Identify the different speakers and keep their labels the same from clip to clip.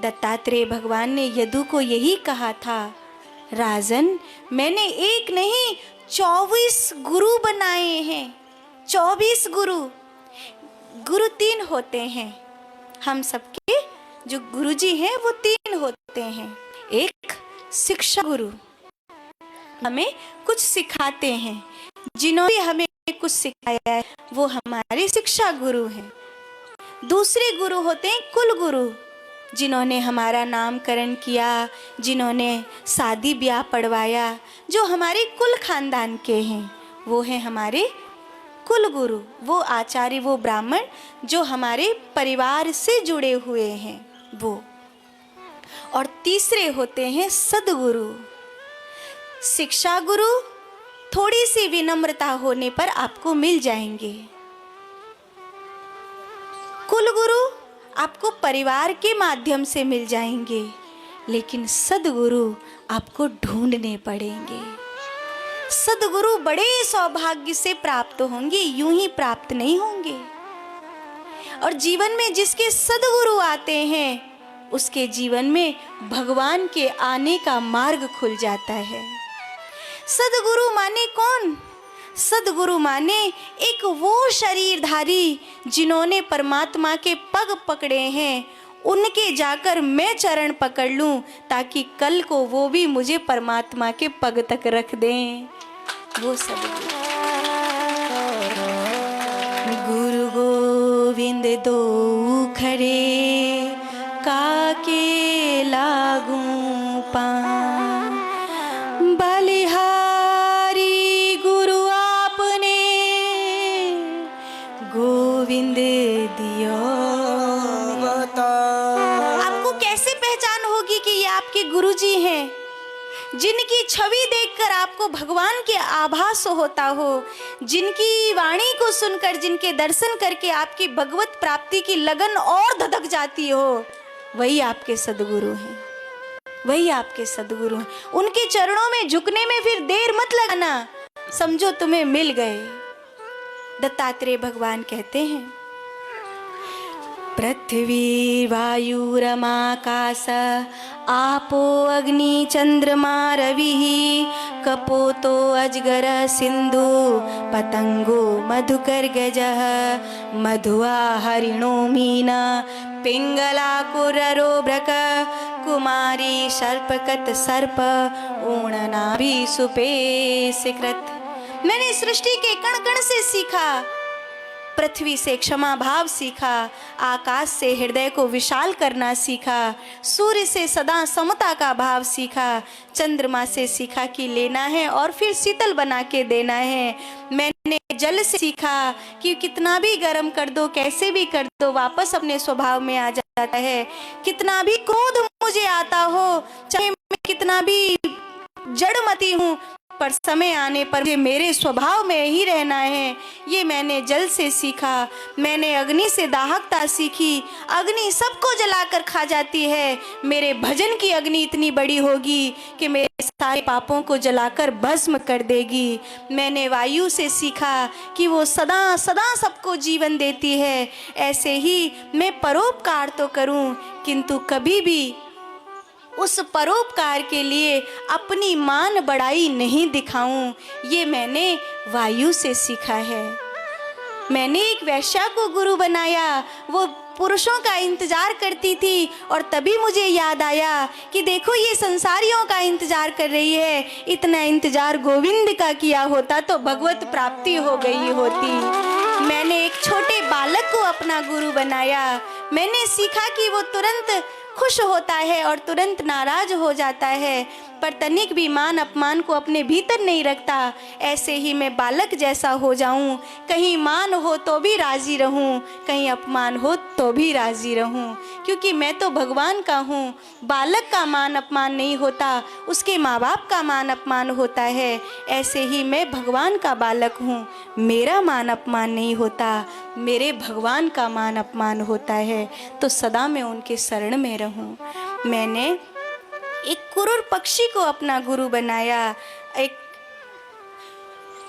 Speaker 1: दत्तात्रेय भगवान ने यदु को यही कहा था, राजन मैंने एक नहीं 24 गुरु बनाए हैं। 24 गुरु। गुरु 3 होते हैं, हम सबके जो गुरुजी हैं वो 3 होते हैं। एक शिक्षा गुरु, हमें कुछ सिखाते हैं, जिन्होंने हमें कुछ सिखाया है वो हमारे शिक्षा गुरु हैं। दूसरे गुरु होते हैं कुल गुरु, जिन्होंने हमारा नामकरण किया, जिन्होंने शादी ब्याह पढ़वाया, जो हमारे कुल खानदान के हैं, वो हैं हमारे कुल गुरु। वो आचार्य, वो ब्राह्मण जो हमारे परिवार से जुड़े हुए हैं वो। और तीसरे होते हैं सद्गुरु। शिक्षा गुरु थोड़ी सी विनम्रता होने पर आपको मिल जाएंगे। कुल गुरु आपको परिवार के माध्यम से मिल जाएंगे, लेकिन सद्गुरु आपको ढूंढने पड़ेंगे। सद्गुरु बड़े सौभाग्य से प्राप्त होंगे, यूं ही प्राप्त नहीं होंगे। और जीवन में जिसके सद्गुरु आते हैं उसके जीवन में भगवान के आने का मार्ग खुल जाता है। सद्गुरु माने कौन? सद्गुरु माने एक वो शरीरधारी जिन्होंने परमात्मा के पग पकड़े हैं, उनके जाकर मैं चरण पकड़ लूं ताकि कल को वो भी मुझे परमात्मा के पग तक रख दें। वो सद्गुरु। गुरु गोविंद दो खड़े काके लागू पां, बलिहारी गुरु आपने गोविंद दियो बता। आपको कैसे पहचान होगी कि ये आपके गुरुजी हैं, जिनकी छवि देखकर आपको भगवान के आभास होता हो, जिनकी वाणी को सुनकर, जिनके दर्शन करके आपकी भगवत प्राप्ति की लगन और धधक जाती हो, वही आपके सद्गुरु हैं। वही आपके सद्गुरु हैं। उनके चरणों में झुकने में फिर देर मत लगाना, समझो तुम्हें मिल गए। दत्तात्रेय भगवान कहते हैं, पृथ्वी वायुरमाकाश आपो अग्नि चंद्रमा रवि कपोतो अजगर सिंधु पतंगो मधुकर गजः मधुआ हरिणो मीना पिंगला कुररो भ्रक कुमारी सर्पकत सर्प ऊणनाभि सुपेशकृत। मैंने सृष्टि के कण कण से सीखा, पृथ्वी से क्षमा भाव सीखा, आकाश से हृदय को विशाल करना सीखा, सूर्य से सदा समता का भाव सीखा, चंद्रमा से सीखा कि लेना है और फिर शीतल बना के देना है। मैंने जल से सीखा कि कितना भी गर्म कर दो, कैसे भी कर दो, वापस अपने स्वभाव में आ जाता है। कितना भी क्रोध मुझे आता हो, चाहे मैं कितना भी जड़मती हूँ, पर समय आने पर मुझे मेरे स्वभाव में ही रहना है। ये मैंने जल से सीखा। मैंने अग्नि से दाहकता सीखी, अग्नि सबको जलाकर खा जाती है, मेरे भजन की अग्नि इतनी बड़ी होगी कि मेरे सारे पापों को जलाकर भस्म कर देगी। मैंने वायु से सीखा कि वो सदा सदा सबको जीवन देती है। ऐसे ही मैं परोपकार तो करूं, किंतु कभी भी उस परोपकार के लिए अपनी मान बड़ाई नहीं दिखाऊं। ये मैंने वायु से सीखा है। मैंने एक वैश्या को गुरु बनाया, वो पुरुषों का इंतजार करती थी, और तभी मुझे याद आया कि देखो ये संसारियों का इंतजार कर रही है, इतना इंतजार गोविंद का किया होता तो भगवत प्राप्ति हो गई होती। मैंने एक छोटे बालक को अपना गुरु बनाया। मैंने सीखा कि वो तुरंत खुश होता है और तुरंत नाराज हो जाता है, पर तनिक भी मान अपमान को अपने भीतर नहीं रखता। ऐसे ही मैं बालक जैसा हो जाऊं, कहीं मान हो तो भी राजी रहूं, कहीं अपमान हो तो भी राजी रहूं, क्योंकि मैं तो भगवान का हूं। बालक का मान अपमान नहीं होता, उसके माँ बाप का मान अपमान होता है। ऐसे ही मैं भगवान का बालक हूं, मेरा मान अपमान नहीं होता, मेरे भगवान का मान अपमान होता है। तो सदा मैं उनके शरण में रहूं। मैंने एक कुरुर पक्षी को अपना गुरु बनाया। एक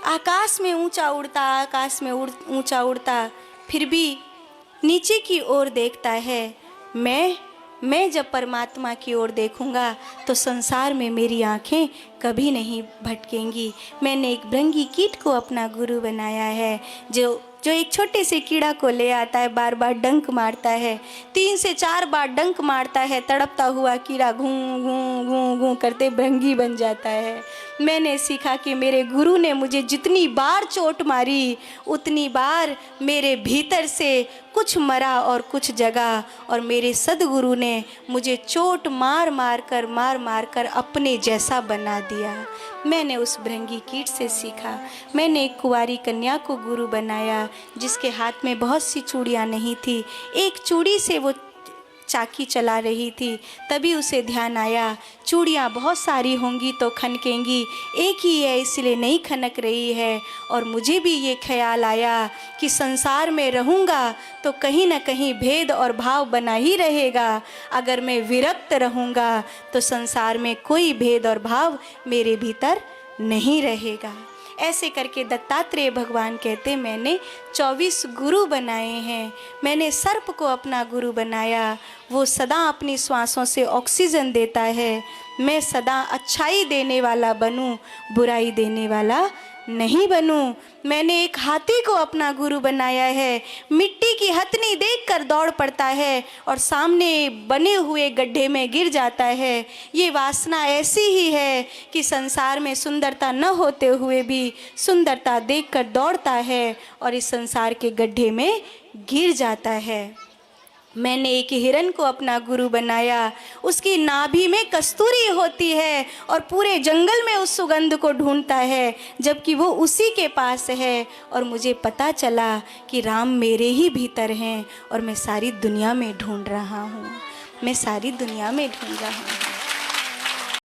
Speaker 1: आकाश में ऊंचा उड़ता, आकाश में ऊंचा उड़ता, फिर भी नीचे की ओर देखता है। मैं मैं जब परमात्मा की ओर देखूंगा तो संसार में मेरी आँखें कभी नहीं भटकेंगी। मैंने एक भृंगी कीट को अपना गुरु बनाया है, जो एक छोटे से कीड़ा को ले आता है, बार बार डंक मारता है, 3 से 4 बार डंक मारता है, तड़पता हुआ कीड़ा घूं घूं घूं घूं करते भृंगी बन जाता है। मैंने सीखा कि मेरे गुरु ने मुझे जितनी बार चोट मारी उतनी बार मेरे भीतर से कुछ मरा और कुछ जगा, और मेरे सदगुरु ने मुझे चोट मार मार कर अपने जैसा बना दिया। मैंने उस भृंगी कीट से सीखा। मैंने एक कुंवारी कन्या को गुरु बनाया जिसके हाथ में बहुत सी चूड़ियाँ नहीं थी। एक चूड़ी से वो चाकी चला रही थी, तभी उसे ध्यान आया चूड़ियाँ बहुत सारी होंगी तो खनकेंगी, एक ही है इसलिए नहीं खनक रही है। और मुझे भी ये ख्याल आया कि संसार में रहूँगा तो कहीं ना कहीं भेद और भाव बना ही रहेगा। अगर मैं विरक्त रहूँगा तो संसार में कोई भेद और भाव मेरे भीतर नहीं रहेगा। ऐसे करके दत्तात्रेय भगवान कहते मैंने 24 गुरु बनाए हैं। मैंने सर्प को अपना गुरु बनाया, वो सदा अपनी श्वासों से ऑक्सीजन देता है। मैं सदा अच्छाई देने वाला बनूं, बुराई देने वाला नहीं बनूं। मैंने एक हाथी को अपना गुरु बनाया है, मिट्टी की हथनी देखकर दौड़ पड़ता है और सामने बने हुए गड्ढे में गिर जाता है। ये वासना ऐसी ही है कि संसार में सुंदरता न होते हुए भी सुंदरता देखकर दौड़ता है और इस संसार के गड्ढे में गिर जाता है। मैंने एक हिरन को अपना गुरु बनाया, उसकी नाभि में कस्तूरी होती है और पूरे जंगल में उस सुगंध को ढूंढता है, जबकि वो उसी के पास है। और मुझे पता चला कि राम मेरे ही भीतर हैं और मैं सारी दुनिया में ढूंढ रहा हूँ, मैं सारी दुनिया में ढूंढ रहा हूँ।